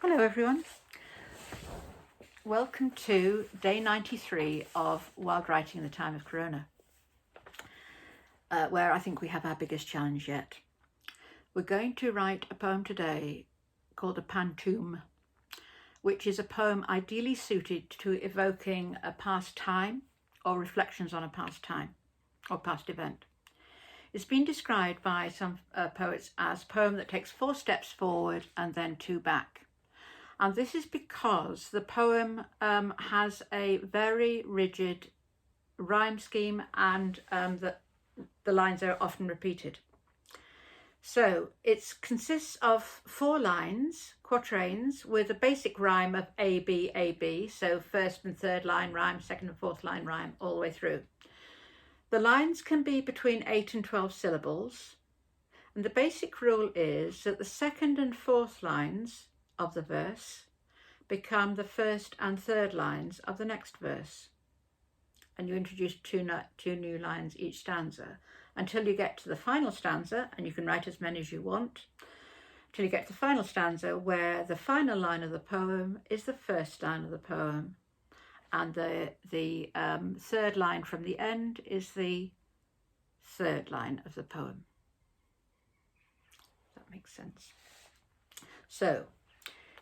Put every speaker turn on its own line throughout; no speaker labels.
Hello everyone, welcome to day 93 of Wild Writing in the Time of Corona, where I think we have our biggest challenge yet. We're going to write a poem today called a Pantoum, which is a poem ideally suited to evoking a past time or reflections on a past time or past event. It's been described by some poets as a poem that takes 4 steps forward and then 2 back. And this is because the poem has a very rigid rhyme scheme and the lines are often repeated. So it consists of 4 lines, quatrains, with a basic rhyme of A, B, A, B. So first and third line rhyme, second and fourth line rhyme, all the way through. The lines can be between 8 and 12 syllables. And the basic rule is that the second and fourth lines of the verse become the first and third lines of the next verse, and you introduce two new lines each stanza until you get to the final stanza, and you can write as many as you want till you get to the final stanza, where the final line of the poem is the first line of the poem, and the third line from the end is the third line of the poem. That makes sense. So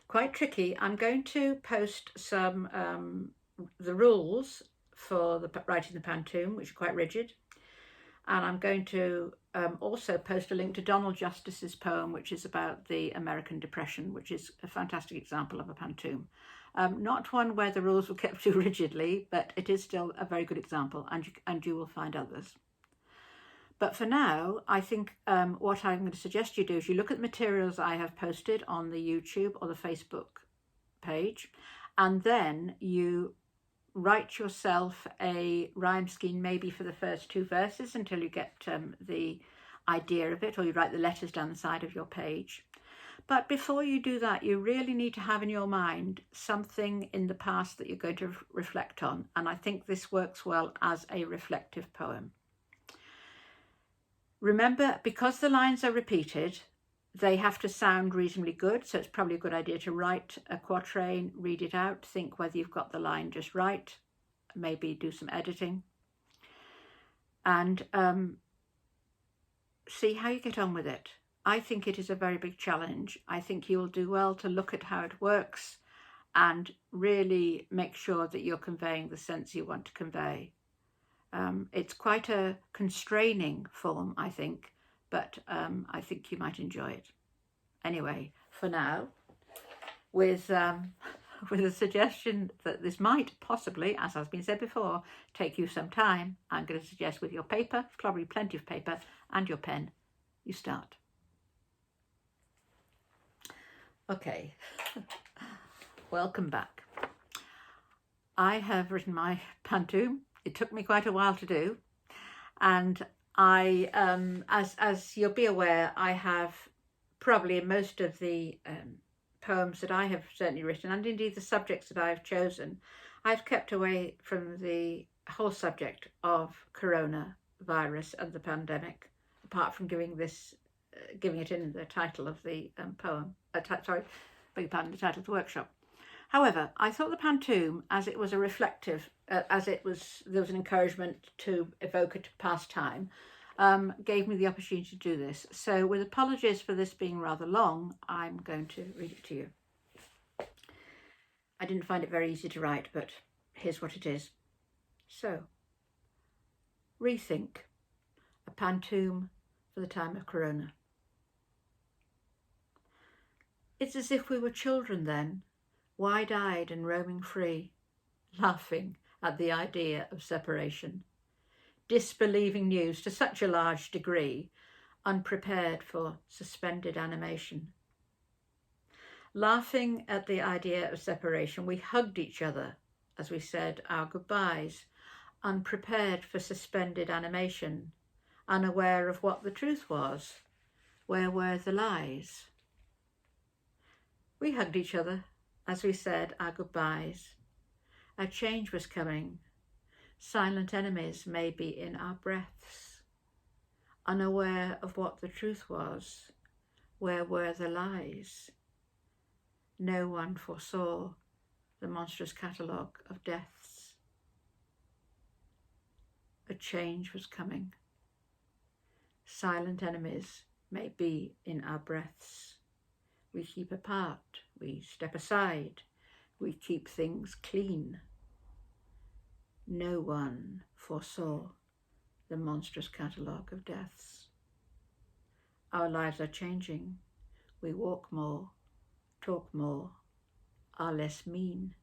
quite tricky. I'm going to post some the rules for the writing the Pantoum, which are quite rigid, and I'm going to also post a link to Donald Justice's poem, which is about the American Depression, which is a fantastic example of a Pantoum. Not one where the rules were kept too rigidly, but it is still a very good example, and you will find others. But for now, I think what I'm going to suggest you do is you look at the materials I have posted on the YouTube or the Facebook page, and then you write yourself a rhyme scheme, maybe for the first 2 verses until you get the idea of it, or you write the letters down the side of your page. But before you do that, you really need to have in your mind something in the past that you're going to reflect on, and I think this works well as a reflective poem. Remember, because the lines are repeated, they have to sound reasonably good, so it's probably a good idea to write a quatrain, read it out, think whether you've got the line just right, maybe do some editing, and see how you get on with it. I think it is a very big challenge. I think you'll do well to look at how it works and really make sure that you're conveying the sense you want to convey. It's quite a constraining form, I think, but I think you might enjoy it. Anyway, for now, with a suggestion that this might possibly, as has been said before, take you some time, I'm going to suggest with your paper, probably plenty of paper, and your pen, you start. Okay, welcome back. I have written my Pantoum. It took me quite a while to do, and I, as you'll be aware, I have probably in most of the poems that I have certainly written, and indeed the subjects that I've chosen, I've kept away from the whole subject of coronavirus and the pandemic, apart from giving it in the title of the poem. The title of the workshop. However, I thought the Pantoum, as it was a reflective, there was an encouragement to evoke a past time, gave me the opportunity to do this. So with apologies for this being rather long, I'm going to read it to you. I didn't find it very easy to write, but here's what it is. So, rethink, a Pantoum for the time of Corona. It's as if we were children then, wide-eyed and roaming free, laughing at the idea of separation, disbelieving news to such a large degree, unprepared for suspended animation. Laughing at the idea of separation, we hugged each other as we said our goodbyes, unprepared for suspended animation, unaware of what the truth was. Where were the lies? We hugged each other as we said our goodbyes. A change was coming. Silent enemies may be in our breaths. Unaware of what the truth was. Where were the lies? No one foresaw the monstrous catalogue of deaths. A change was coming. Silent enemies may be in our breaths. We keep apart, we step aside, we keep things clean. No one foresaw the monstrous catalogue of deaths. Our lives are changing. We walk more, talk more, are less mean.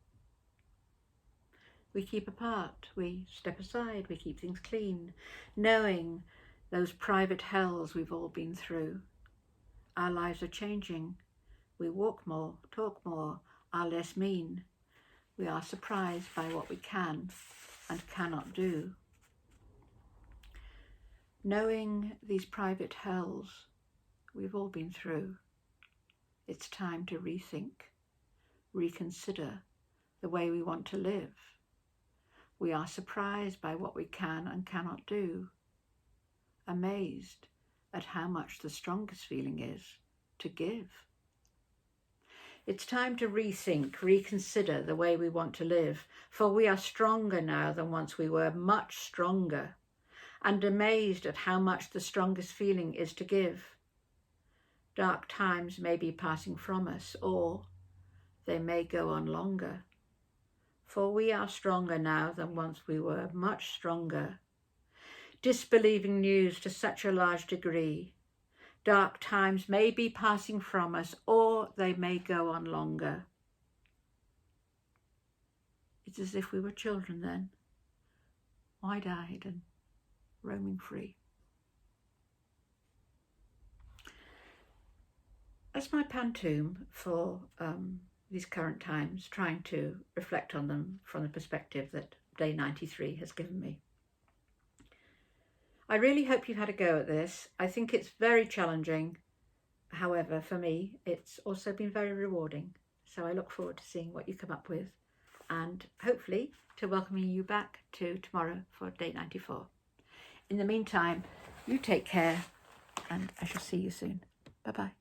We keep apart, we step aside, we keep things clean, knowing those private hells we've all been through. Our lives are changing. We walk more, talk more, are less mean. We are surprised by what we can and cannot do. Knowing these private hells we've all been through, it's time to rethink, reconsider the way we want to live. We are surprised by what we can and cannot do, amazed at how much the strongest feeling is to give. It's time to rethink, reconsider the way we want to live, for we are stronger now than once we were, much stronger, and amazed at how much the strongest feeling is to give. Dark times may be passing from us, or they may go on longer, for we are stronger now than once we were, much stronger. Disbelieving news to such a large degree. Dark times may be passing from us, or they may go on longer. It's as if we were children then, wide-eyed and roaming free. As my Pantoum for these current times, trying to reflect on them from the perspective that day 93 has given me. I really hope you've had a go at this. I think it's very challenging. However, for me, it's also been very rewarding. So I look forward to seeing what you come up with and hopefully to welcoming you back to tomorrow for day 94. In the meantime, you take care and I shall see you soon. Bye-bye.